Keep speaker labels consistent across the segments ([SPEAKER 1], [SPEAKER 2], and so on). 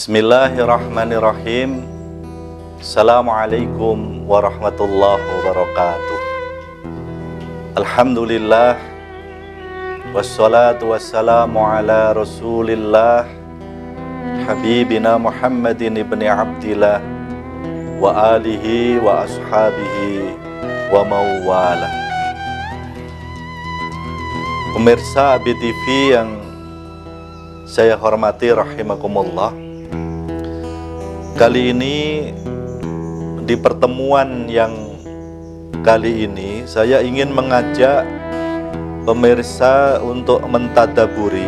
[SPEAKER 1] Bismillahirrahmanirrahim. Assalamualaikum warahmatullahi wabarakatuh. Alhamdulillah, wassalatu wassalamu ala rasulillah, habibina Muhammadin ibni Abdillah, wa alihi wa ashabihi wa mawalah. Pemirsa BTV yang saya hormati rahimakumullah, kali ini di pertemuan yang kali ini saya ingin mengajak pemirsa untuk mentadaburi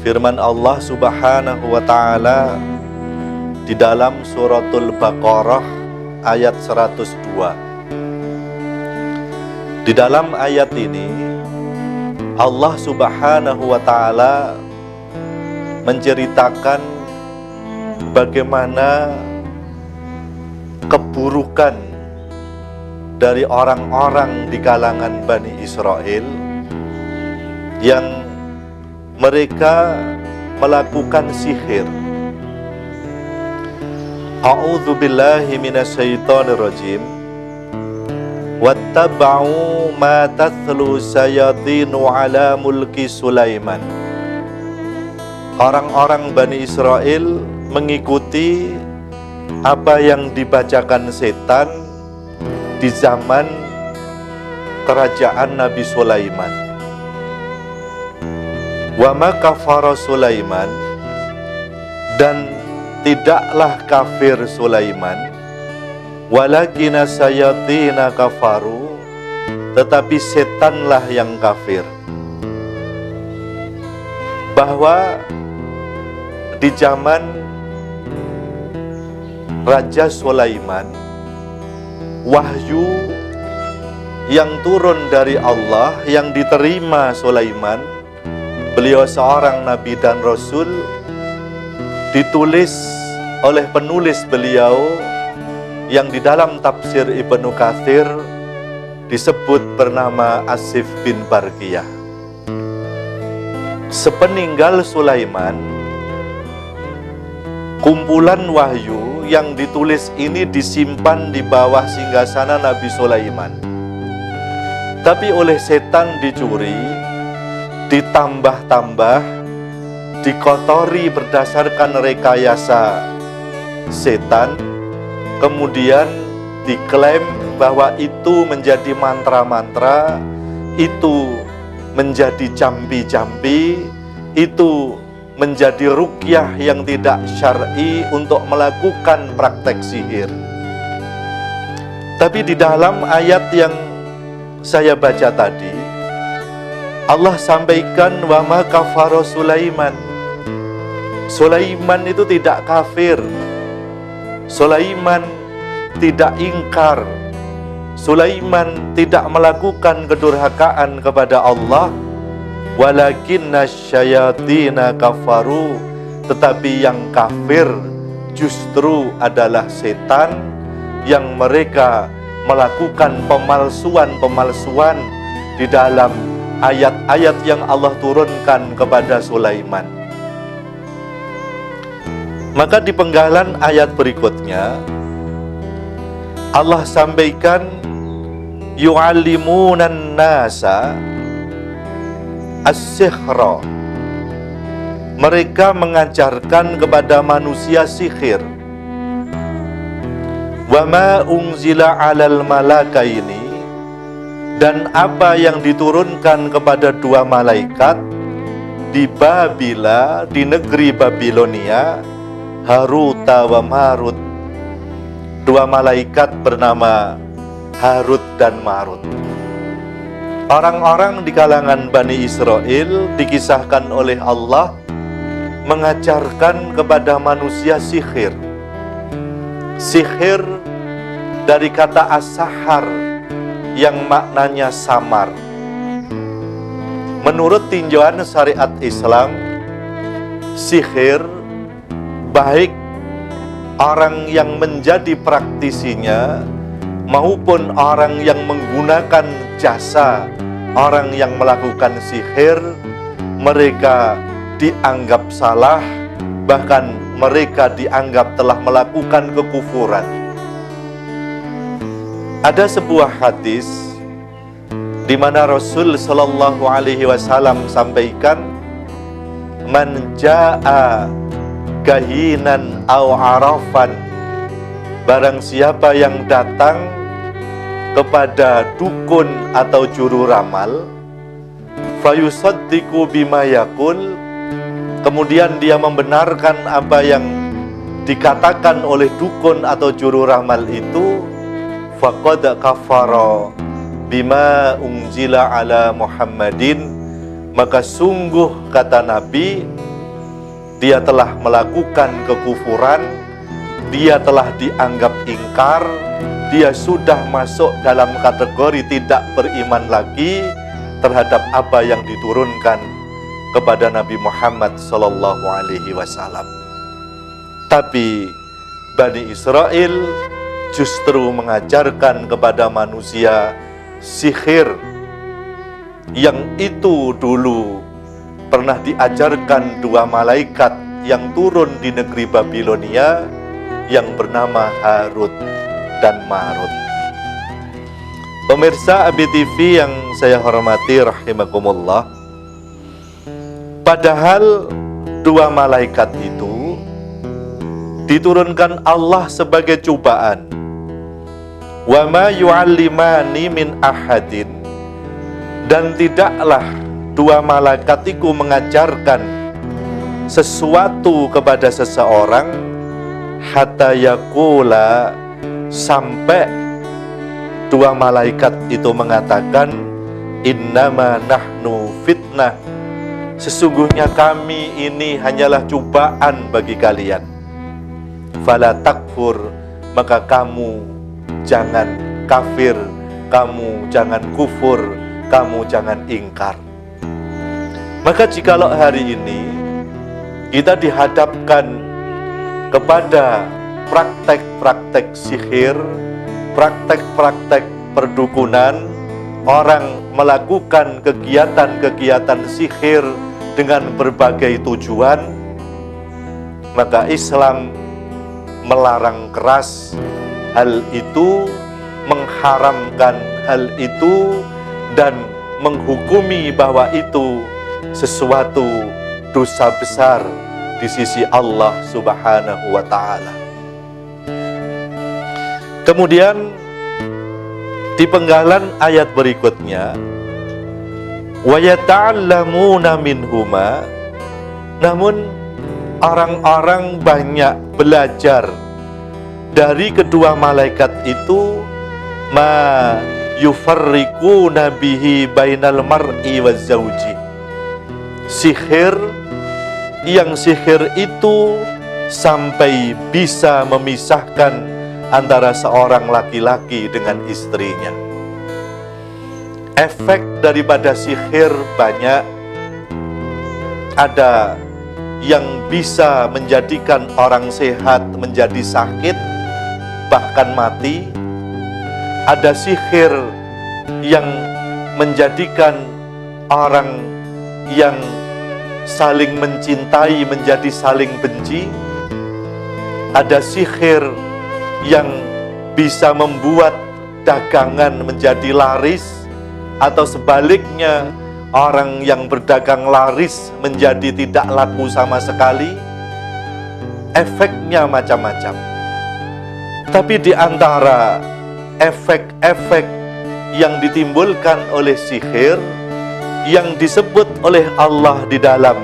[SPEAKER 1] firman Allah Subhanahu wa taala di dalam suratul Baqarah ayat 102. Di dalam ayat ini Allah Subhanahu wa taala menceritakan bagaimana keburukan dari orang-orang di kalangan Bani Israel yang mereka melakukan sihir. A'udzu billahi minasyaitonir rajim. Wattaba'u ma tatlu sayatinu ala mulki Sulaiman. Orang-orang Bani Israel mengikuti apa yang dibacakan setan di zaman kerajaan Nabi Sulaiman. Wa ma kafara Sulaiman, dan tidaklah kafir Sulaiman, walakina sayatina kafaru, tetapi setanlah yang kafir. Bahwa di zaman Raja Sulaiman, wahyu yang turun dari Allah yang diterima Sulaiman, beliau seorang nabi dan rasul, ditulis oleh penulis beliau yang di dalam tafsir Ibnu Katsir disebut bernama Asif bin Barqiyah. Sepeninggal Sulaiman, kumpulan wahyu yang ditulis ini disimpan di bawah singgasana Nabi Sulaiman. Tapi oleh setan dicuri, ditambah-tambah, dikotori berdasarkan rekayasa setan, kemudian diklaim bahwa itu menjadi mantra-mantra, itu menjadi jampi-jampi, itu menjadi ruqyah yang tidak syar'i untuk melakukan praktek sihir. Tapi di dalam ayat yang saya baca tadi, Allah sampaikan wa ma kafara Sulaiman. Sulaiman itu tidak kafir. Sulaiman tidak ingkar. Sulaiman tidak melakukan kedurhakaan kepada Allah. Walakinna syayatina kafaru, tetapi yang kafir justru adalah setan yang mereka melakukan pemalsuan-pemalsuan di dalam ayat-ayat yang Allah turunkan kepada Sulaiman. Maka di penggalan ayat berikutnya Allah sampaikan yu'allimunan nasa as-sihra. Mereka mengajarkan kepada manusia sihir. Wa ma unzila 'alal malakaini, dan apa yang diturunkan kepada dua malaikat di Babila, di negeri Babilonia, Haruta wa Marut. Dua malaikat bernama Harut dan Marut. Orang-orang di kalangan Bani Israel dikisahkan oleh Allah mengajarkan kepada manusia sihir. Sihir dari kata as-sahar yang maknanya samar. Menurut tinjauan syariat Islam, sihir baik orang yang menjadi praktisinya maupun orang yang menggunakan jasa orang yang melakukan sihir, mereka dianggap salah, bahkan mereka dianggap telah melakukan kekufuran. Ada sebuah hadis di mana Rasul Shallallahu Alaihi Wasallam sampaikan, man jaa kahinan aw arafan, barang siapa yang datang kepada dukun atau juru ramal, fayusaddiqu bima yaqul, kemudian dia membenarkan apa yang dikatakan oleh dukun atau juru ramal itu, faqad kafara bima unzila ala Muhammadin, maka sungguh kata Nabi, dia telah melakukan kekufuran, dia telah dianggap ingkar, dia sudah masuk dalam kategori tidak beriman lagi terhadap apa yang diturunkan kepada Nabi Muhammad Sallallahu Alaihi Wasallam. Tapi Bani Israel justru mengajarkan kepada manusia sihir yang itu dulu pernah diajarkan dua malaikat yang turun di negeri Babilonia yang bernama Harut dan Marut. Pemirsa ABTV yang saya hormati rahimakumullah, padahal dua malaikat itu diturunkan Allah sebagai cobaan. Wa ma yu'allimani min ahadin, dan tidaklah dua malaikat itu mengajarkan sesuatu kepada seseorang hatta yaqula, sampai dua malaikat itu mengatakan, innama nahnu fitnah, sesungguhnya kami ini hanyalah cobaan bagi kalian. Fala takfur, maka kamu jangan kafir, kamu jangan kufur, kamu jangan ingkar. Maka jikalau hari ini kita dihadapkan kepada praktek-praktek sihir, praktek-praktek perdukunan, orang melakukan kegiatan-kegiatan sihir dengan berbagai tujuan, maka Islam melarang keras hal itu, mengharamkan hal itu, dan menghukumi bahwa itu sesuatu dosa besar di sisi Allah Subhanahu wa Ta'ala. Kemudian di penggalan ayat berikutnya, wa yata'allamuna minhuma, namun orang-orang banyak belajar dari kedua malaikat itu, ma yufarriquna bihi bainal mar'i waz zauji, sihir yang sihir itu sampai bisa memisahkan antara seorang laki-laki dengan istrinya. Efek daripada sihir banyak. Ada yang bisa menjadikan orang sehat menjadi sakit, bahkan mati. Ada sihir yang menjadikan orang yang saling mencintai menjadi saling benci. Ada sihir yang bisa membuat dagangan menjadi laris, atau sebaliknya orang yang berdagang laris menjadi tidak laku sama sekali. Efeknya macam-macam. Tapi di antara efek-efek yang ditimbulkan oleh sihir yang disebut oleh Allah di dalam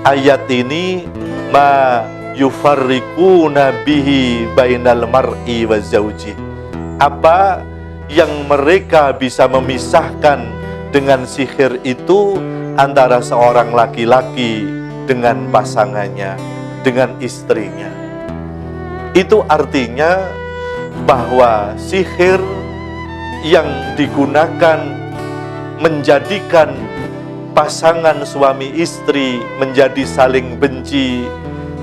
[SPEAKER 1] ayat ini, ma yufarriquna bihi bainal mar'i waz zauji, apa yang mereka bisa memisahkan dengan sihir itu antara seorang laki-laki dengan pasangannya, dengan istrinya. Itu artinya bahwa sihir yang digunakan menjadikan pasangan suami istri menjadi saling benci,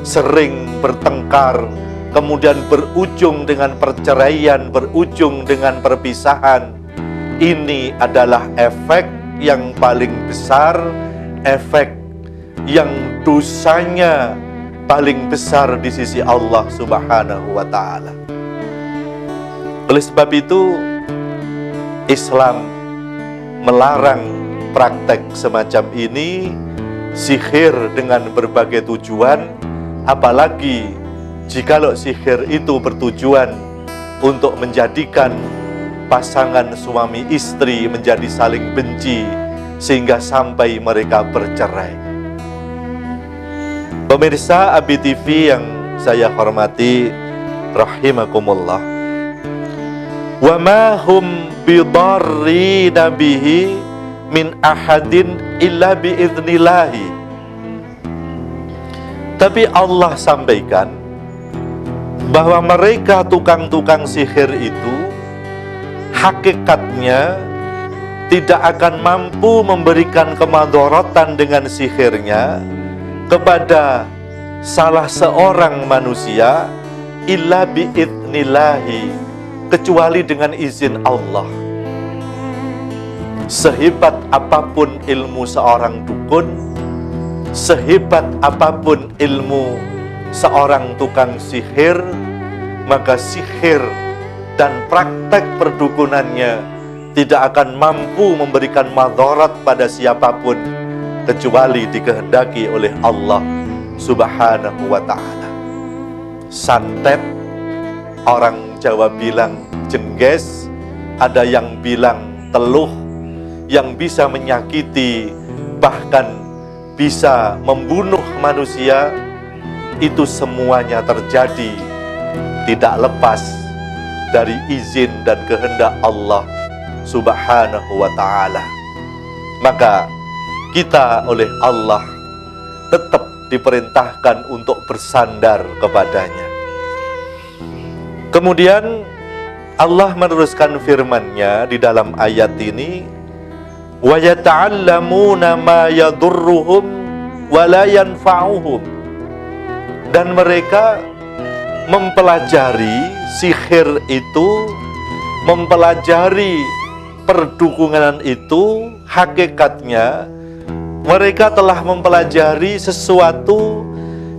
[SPEAKER 1] sering bertengkar, kemudian berujung dengan perceraian, berujung dengan perpisahan. Ini adalah efek yang paling besar, efek yang dosanya paling besar di sisi Allah Subhanahu wa ta'ala. Oleh sebab itu, Islam melarang praktek semacam ini, sihir dengan berbagai tujuan, apalagi jikalau sihir itu bertujuan untuk menjadikan pasangan suami istri menjadi saling benci sehingga sampai mereka bercerai. Pemirsa Abi TV yang saya hormati rahimakumullah, wa ma hum bidarrina bihi min ahadin illa biidznillahi. Tapi Allah sampaikan bahwa mereka tukang-tukang sihir itu hakikatnya tidak akan mampu memberikan kemadharatan dengan sihirnya kepada salah seorang manusia illa biidznillahi, kecuali dengan izin Allah. Sehebat apapun ilmu seorang dukun, sehebat apapun ilmu seorang tukang sihir, maka sihir dan praktek perdukunannya tidak akan mampu memberikan madharat pada siapapun kecuali dikehendaki oleh Allah Subhanahu wa ta'ala. Santet, orang Jawa bilang jengges, ada yang bilang teluh, yang bisa menyakiti bahkan bisa membunuh manusia, itu semuanya terjadi tidak lepas dari izin dan kehendak Allah Subhanahu wa ta'ala. Maka kita oleh Allah tetap diperintahkan untuk bersandar kepadanya. Kemudian Allah meneruskan firman-Nya di dalam ayat ini, wa yata'allamuna ma yadurruhum wa la yanfa'uhum, dan mereka mempelajari sihir itu, mempelajari perdukunan itu. Hakikatnya mereka telah mempelajari sesuatu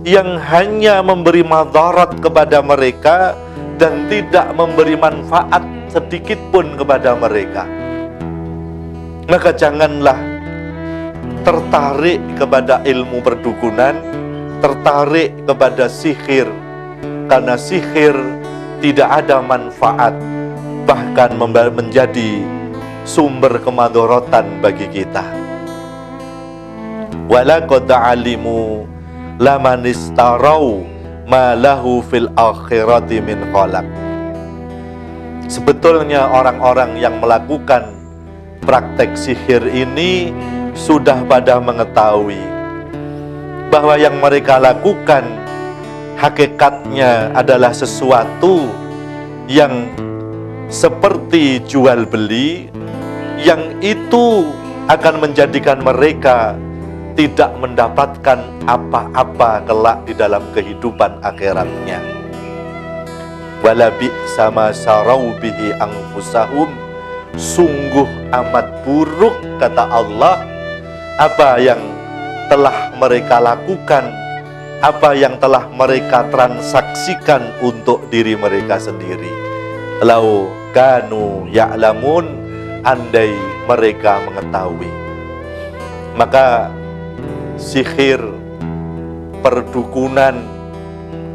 [SPEAKER 1] yang hanya memberi madarat kepada mereka dan tidak memberi manfaat sedikit pun kepada mereka. Maka janganlah tertarik kepada ilmu perdukunan, tertarik kepada sihir, karena sihir tidak ada manfaat, bahkan menjadi sumber kemadharatan bagi kita. Walaqad alimu laman istarau ma lahu fil akhirati min khalaq. Sebetulnya orang-orang yang melakukan praktek sihir ini sudah pada mengetahui bahwa yang mereka lakukan hakikatnya adalah sesuatu yang seperti jual beli, yang itu akan menjadikan mereka tidak mendapatkan apa-apa kelak di dalam kehidupan akhiratnya. Wala bi'sa ma syarau bihi anfusahum, sungguh amat buruk, kata Allah, apa yang telah mereka lakukan, apa yang telah mereka transaksikan untuk diri mereka sendiri. Lau kanu ya'lamun, andai mereka mengetahui. Maka sihir, perdukunan,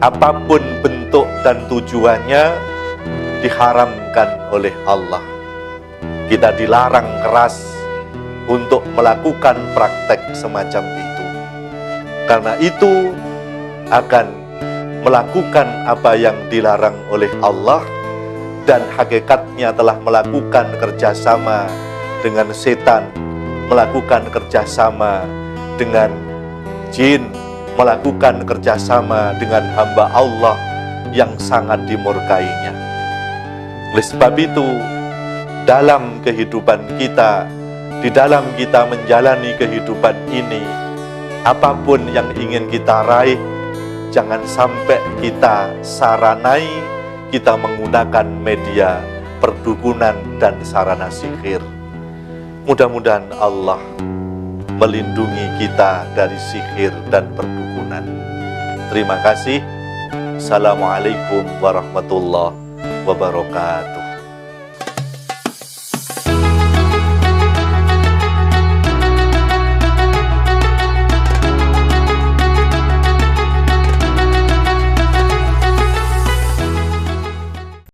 [SPEAKER 1] apapun bentuk dan tujuannya, diharamkan oleh Allah. Kita dilarang keras untuk melakukan praktek semacam itu, karena itu akan melakukan apa yang dilarang oleh Allah, dan hakikatnya telah melakukan kerjasama dengan setan, melakukan kerjasama dengan jin, melakukan kerjasama dengan hamba Allah yang sangat dimurkainya. Oleh sebab itu, dalam kehidupan kita, di dalam kita menjalani kehidupan ini, apapun yang ingin kita raih, jangan sampai kita saranai, kita menggunakan media perdukunan dan sarana sihir. Mudah-mudahan Allah melindungi kita dari sihir dan perdukunan. Terima kasih. Assalamualaikum warahmatullahi wabarakatuh.